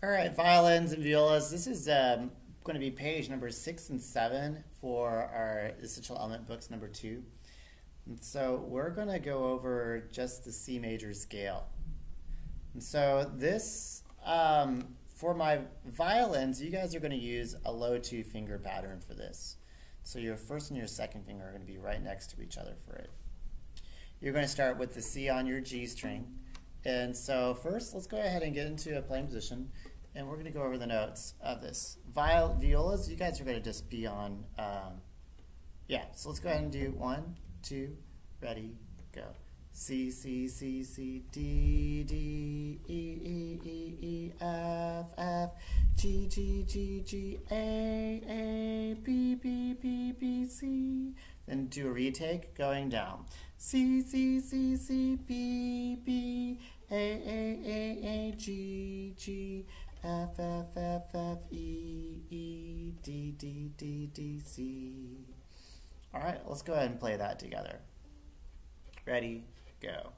All right, violins and violas. This is going to be page number 6 and 7 for our essential element books number 2. And so we're going to go over just the C major scale. And so this, for my violins, you guys are going to use a low 2 finger pattern for this. So your first and your second finger are going to be right next to each other for it. You're going to start with the C on your G string. And so first, let's go ahead and get into a playing position. And we're going to go over the notes of this. Violas, you guys are going to just be on, so let's go ahead and do 1, 2, ready, go. C, C, C, C, D, D, E, E, E, E, F, F, G, G, G, G, A, B, B, B, B, C. Then do a retake going down. C, C, C, C, B, B, A, G, G, F, F, F, F, E, E, D, D, D, D, C. All right, let's go ahead and play that together. Ready, go.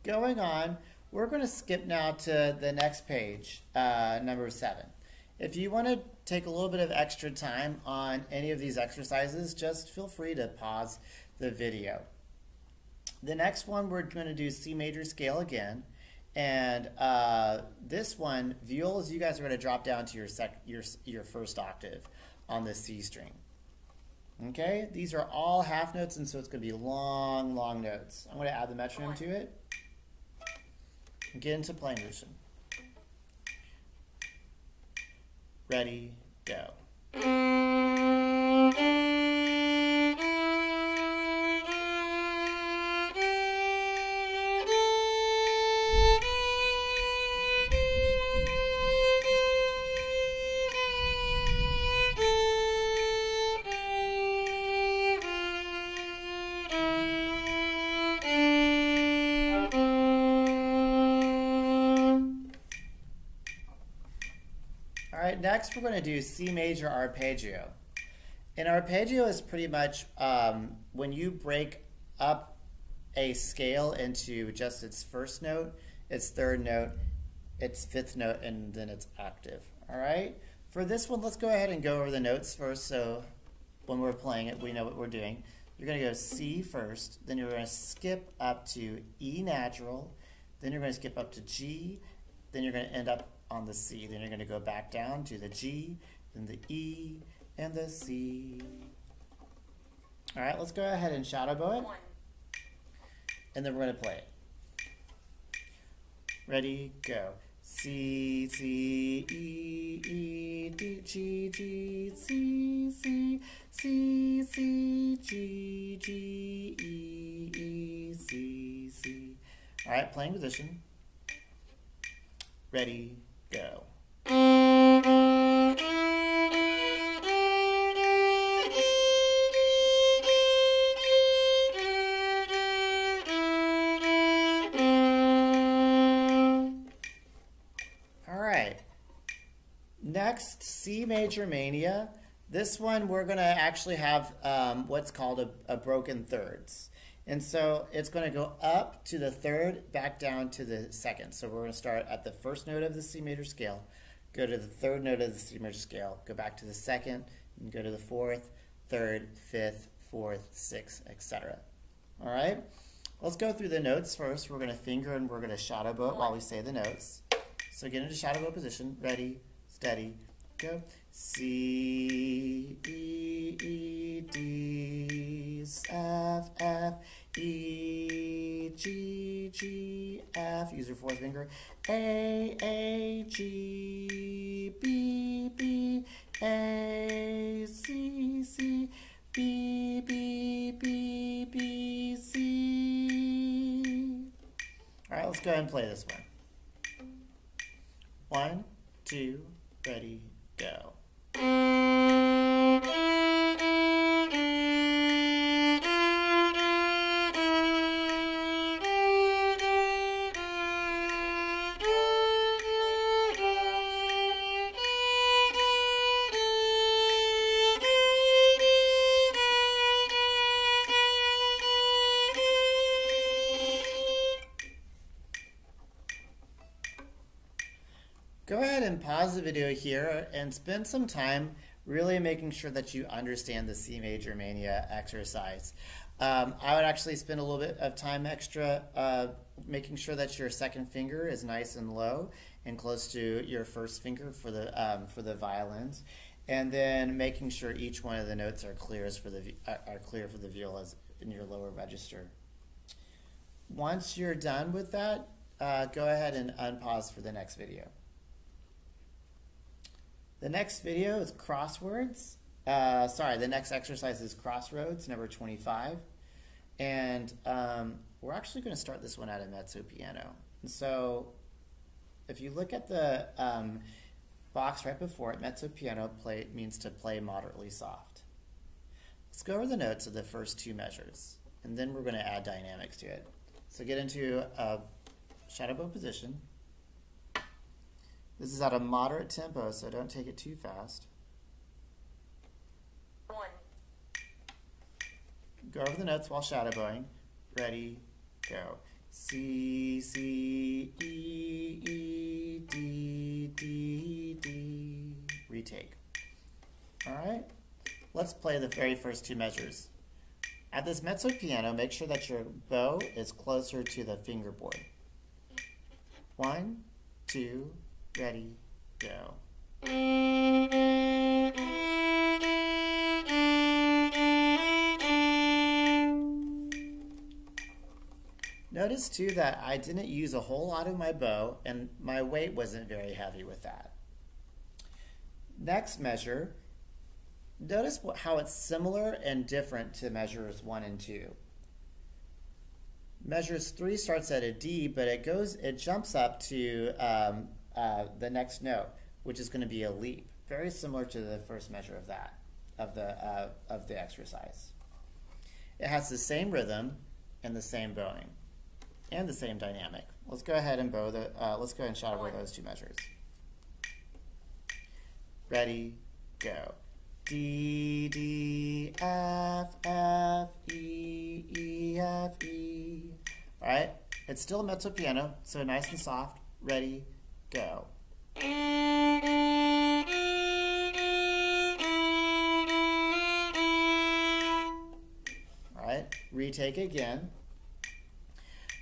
Going on, we're going to skip now to the next page, number 7. If you want to take a little bit of extra time on any of these exercises, just feel free to pause the video. The next one, we're going to do C major scale again. And this one, violas, you guys are going to drop down to your first octave on the C string. Okay, these are all half notes, and so it's going to be long, long notes. I'm going to add the metronome to it. Get into playing position. Ready, go. All right, next we're going to do C major arpeggio. And arpeggio is pretty much when you break up a scale into just its first note, its third note, its fifth note, and then its octave. All right? For this one, let's go ahead and go over the notes first so when we're playing it, we know what we're doing. You're going to go C first, then you're going to skip up to E natural, then you're going to skip up to G, then you're going to end up on the C. Then you're going to go back down to the G, then the E, and the C. All right, let's go ahead and shadow bow it. And then we're going to play it. Ready, go. C, C, E, E, D, G, G, C, C, C, C, G, G, E, E, C, C. All right, playing position. Ready, go. All right. Next, C major mania. This one we're going to actually have what's called a broken thirds. And so it's going to go up to the third, back down to the second. So we're going to start at the first note of the C major scale, go to the third note of the C major scale, go back to the second, and go to the fourth, third, fifth, fourth, sixth, etc. All right? Let's go through the notes first. We're going to finger and we're going to shadow bow it while we say the notes. So get into shadow bow position. Ready, steady, go. C, E, E, D, F, F, E, G, G, F, use your fourth finger, A, G, B, B, A, C, C, B, B, B, B, C. All right, let's go ahead and play this one. 1, 2, ready, go. pause the video here and spend some time really making sure that you understand the C major mania exercise. I would actually spend a little bit of time extra making sure that your second finger is nice and low and close to your first finger for the violins, and then making sure each one of the notes are clear for the violas in your lower register. Once you're done with that, go ahead and unpause for the next video. The next video is crosswords. The next exercise is crossroads, number 25. And we're actually going to start this one out of mezzo piano. And so if you look at the box right before it, mezzo piano means to play moderately soft. Let's go over the notes of the first two measures, and then we're going to add dynamics to it. So get into a shadow bow position. This is at a moderate tempo, so don't take it too fast. 1. Go over the notes while shadow bowing. Ready, go. C, C, E, E, D, D, D. Retake. All right, let's play the very first two measures. At this mezzo piano, make sure that your bow is closer to the fingerboard. 1, 2, ready, go. Notice too that I didn't use a whole lot of my bow, and my weight wasn't very heavy with that. Next measure, notice how it's similar and different to measures 1 and 2. Measures 3 starts at a D, but it jumps up to the next note, which is going to be a leap. Very similar to the first measure of the exercise. It has the same rhythm and the same bowing and the same dynamic. Let's go ahead and shadow bow those two measures. Ready, go. D, D, F, F, E, E, F, E. All right, it's still a mezzo piano, so nice and soft. Ready, go. All right, retake again.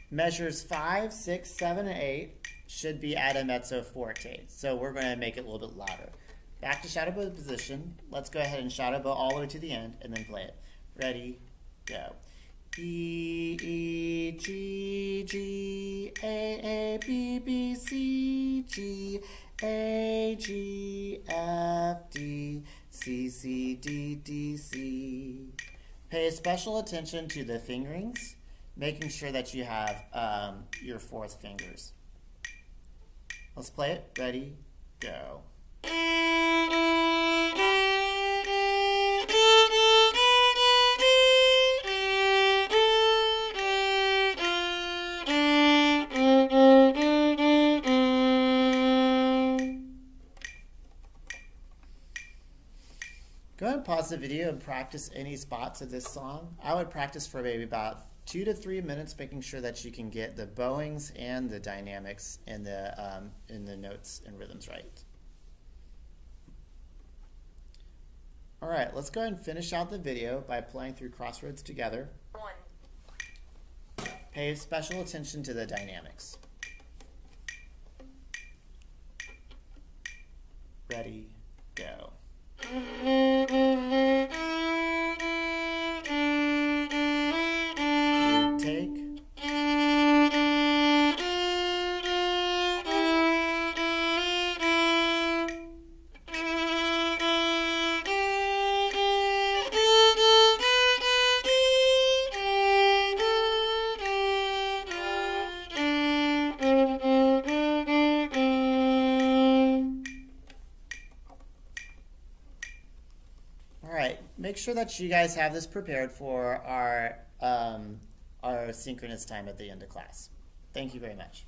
Measures 5, 6, 7, and 8 should be at a mezzo forte, so we're going to make it a little bit louder. Back to shadow bow position. Let's go ahead and shadow bow all the way to the end and then play it. Ready, go. E, E, G, G, A, B, B, C, G, A, G, F, D, C, C, D, D, C. Pay special attention to the fingerings, making sure that you have your fourth fingers. Let's play it. Ready, go. Go ahead and pause the video and practice any spots of this song. I would practice for maybe about 2 to 3 minutes, making sure that you can get the bowings and the dynamics in the notes and rhythms right. All right, let's go ahead and finish out the video by playing through Crossroads together. 1. Pay special attention to the dynamics. Ready, go. Take. Make sure that you guys have this prepared for our synchronous time at the end of class. Thank you very much.